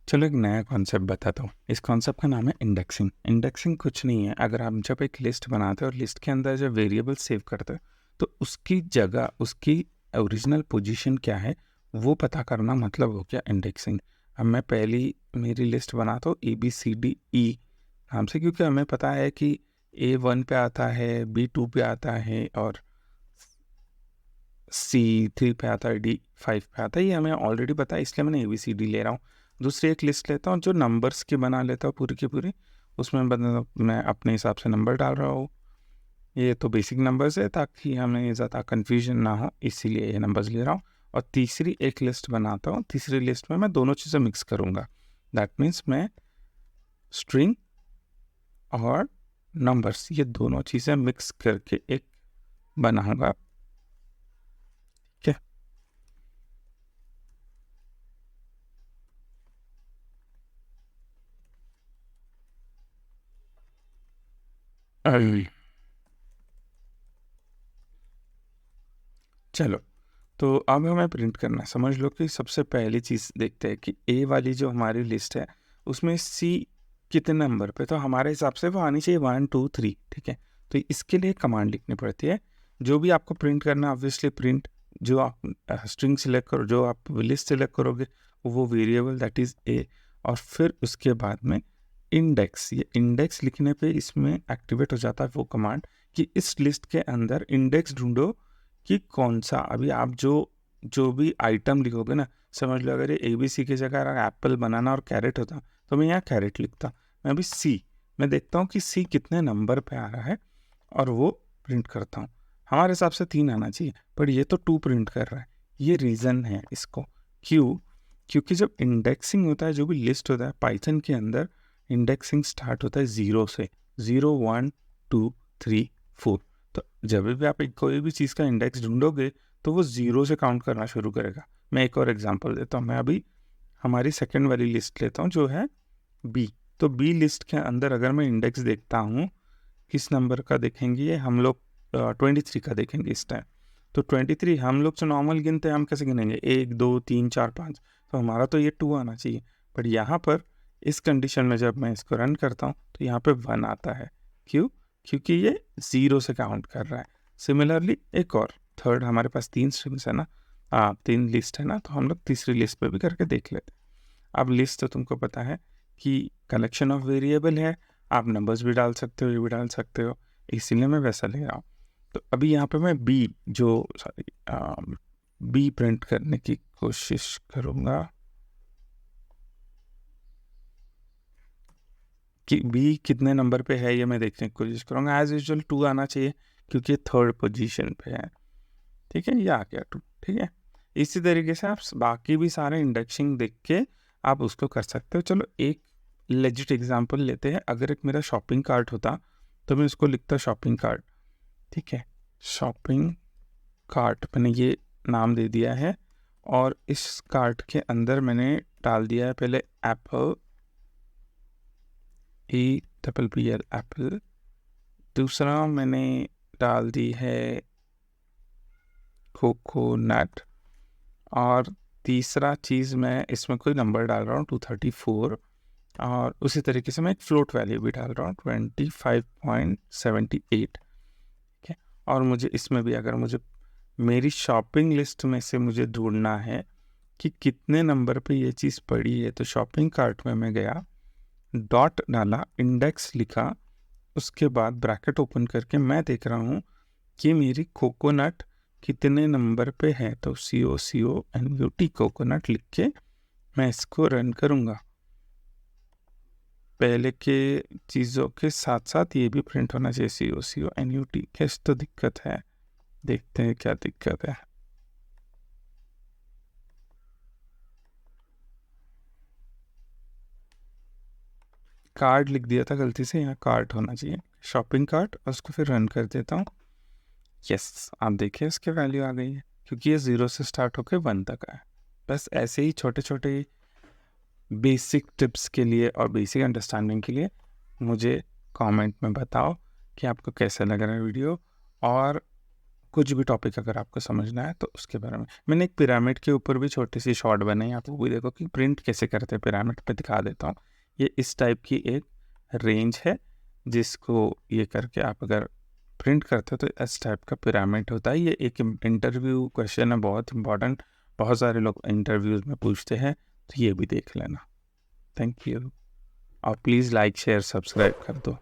चलो एक नया कॉन्सेप्ट बताता हूँ। इस कॉन्सेप्ट का नाम है इंडेक्सिंग। इंडेक्सिंग कुछ नहीं है, अगर आप जब एक लिस्ट बनाते हो और लिस्ट के अंदर जब वेरिएबल सेव करते हो तो उसकी जगह उसकी ओरिजिनल पोजीशन क्या है वो पता करना मतलब हो गया इंडेक्सिंग। अब मैं पहली मेरी लिस्ट बनाता हूँ ABCDE नाम से, क्योंकि हमें पता है कि A1 पे आता है, B2 पे आता है और C3 पे आता है, D5 पे आता है। ये हमें ऑलरेडी पता है, इसलिए मैंने ABCD ले रहा हूँ। दूसरी एक लिस्ट लेता हूँ जो नंबर्स की बना लेता हूँ पूरी की पूरी, उसमें मैं अपने हिसाब से नंबर डाल रहा हूँ। ये तो बेसिक नंबर्स है ताकि हमें ज़्यादा कन्फ्यूजन ना हो, इसीलिए ये नंबर्स ले रहा हूँ। और तीसरी एक लिस्ट बनाता हूँ, तीसरी लिस्ट में मैं दोनों चीज़ें मिक्स करूँगा। दैट मीन्स मैं स्ट्रिंग और नंबर्स ये दोनों चीज़ें मिक्स करके एक बनाऊँगा। ठीक है। चलो, तो अब हमें प्रिंट करना है। समझ लो कि सबसे पहली चीज़ देखते हैं कि ए वाली जो हमारी लिस्ट है उसमें सी कितने नंबर पे, तो हमारे हिसाब से वो आनी चाहिए 1 2 3। ठीक है, तो इसके लिए कमांड लिखनी पड़ती है। जो भी आपको प्रिंट करना है ऑब्वियसली प्रिंट, जो आप स्ट्रिंग सिलेक्ट करो, जो आप लिस्ट सिलेक्ट करोगे वो वेरिएबल दैट इज़ ए, और फिर उसके बाद में इंडेक्स। ये इंडेक्स लिखने पे इसमें एक्टिवेट हो जाता है वो कमांड कि इस लिस्ट के अंदर इंडेक्स ढूंढो कि कौन सा। अभी आप जो भी आइटम लिखोगे ना, समझ लो अगर ये ABC की जगह अगर एप्पल, बनाना और कैरेट होता तो मैं यहाँ कैरेट लिखता। मैं अभी मैं देखता हूँ कि सी कितने नंबर पे आ रहा है और वो प्रिंट करता हूँ। हमारे हिसाब से 3 आना चाहिए, पर ये तो 2 प्रिंट कर रहा है। ये रीज़न है इसको। क्योंकि जब इंडेक्सिंग होता है, जो भी लिस्ट होता है पाइथन के अंदर, इंडेक्सिंग स्टार्ट होता है 0 से। 0 1 2 3 4। तो जब भी आप कोई भी चीज़ का इंडेक्स ढूंढोगे तो वो 0 से काउंट करना शुरू करेगा। मैं एक और एग्जांपल देता हूँ। मैं अभी हमारी सेकंड वाली लिस्ट लेता हूँ जो है B। तो B लिस्ट के अंदर अगर मैं इंडेक्स देखता हूँ, किस नंबर का देखेंगे ये हम लोग, 23 का देखेंगे इस टाइम। तो 23 हम लोग जो नॉर्मल गिनते हैं, हम कैसे गिनेंगे 1 2 3 4 5, तो हमारा तो ये 2 आना चाहिए। बट यहाँ पर इस कंडीशन में जब मैं इसको रन करता हूँ तो यहाँ पे 1 आता है। क्योंकि ये 0 से काउंट कर रहा है। सिमिलरली एक और थर्ड, हमारे पास 3 स्ट्रिंग्स है ना, 3 लिस्ट है ना, तो हम लोग तीसरी लिस्ट पे भी करके देख लेते हैं। अब लिस्ट तो तुमको पता है कि कलेक्शन ऑफ वेरिएबल है, आप नंबर्स भी डाल सकते हो, ये भी डाल सकते हो, इसीलिए मैं वैसा ले रहा हूँ। तो अभी यहाँ पे मैं बी प्रिंट करने की कोशिश करूँगा कि बी कितने नंबर पे है, ये मैं देखने की कोशिश करूँगा। एज यूजुअल 2 आना चाहिए क्योंकि थर्ड पोजीशन पे है। ठीक है, ये आ गया 2। ठीक है, इसी तरीके से आप बाकी भी सारे इंडेक्सिंग देख के आप उसको कर सकते हो। चलो एक लेजिट एग्जांपल लेते हैं। अगर एक मेरा शॉपिंग कार्ट होता तो मैं उसको लिखता शॉपिंग कार्ट। ठीक है, शॉपिंग कार्ट मैंने ये नाम दे दिया है, और इस कार्ट के अंदर मैंने डाल दिया है पहले एप्पल, EPPL एप्पल। दूसरा मैंने डाल दी है कोकोनट, और तीसरा चीज़ मैं इसमें कोई नंबर डाल रहा हूँ 234, और उसी तरीके से मैं एक फ्लोट वैल्यू भी डाल रहा हूँ 25.78। ठीक है, और मुझे इसमें भी अगर मुझे मेरी शॉपिंग लिस्ट में से मुझे ढूंढना है कि कितने नंबर पे ये चीज़ पड़ी है, तो शॉपिंग कार्ट में मैं गया, डॉट डाला, इंडेक्स लिखा, उसके बाद ब्रैकेट ओपन करके मैं देख रहा हूँ कि मेरी कोकोनट कितने नंबर पे है। तो COCONUT कोकोनट लिख के मैं इसको रन करूँगा। पहले के चीज़ों के साथ साथ ये भी प्रिंट होना चाहिए COCONUT। कैसे तो दिक्कत है, देखते हैं क्या दिक्कत है। कार्ड लिख दिया था गलती से, यहाँ कार्ट होना चाहिए, शॉपिंग कार्ट, और उसको फिर रन कर देता हूँ। यस, आप देखिए उसकी वैल्यू आ गई है क्योंकि ये 0 से स्टार्ट होकर 1 तक है। बस ऐसे ही छोटे छोटे बेसिक टिप्स के लिए और बेसिक अंडरस्टैंडिंग के लिए मुझे कमेंट में बताओ कि आपको कैसा लग रहा है वीडियो, और कुछ भी टॉपिक अगर आपको समझना है तो उसके बारे में। मैंने एक पिरामिड के ऊपर भी छोटी सी शॉर्ट बनाई, आप वो भी देखो कि प्रिंट कैसे करते हैं पिरामिड पे, दिखा देता हूँ। ये इस टाइप की एक रेंज है जिसको ये करके आप अगर प्रिंट करते हो तो इस टाइप का पिरामिड होता है। ये एक इंटरव्यू क्वेश्चन है, बहुत इंपॉर्टेंट, बहुत सारे लोग इंटरव्यूज में पूछते हैं, तो ये भी देख लेना। Thank you. और प्लीज़ लाइक शेयर सब्सक्राइब कर दो।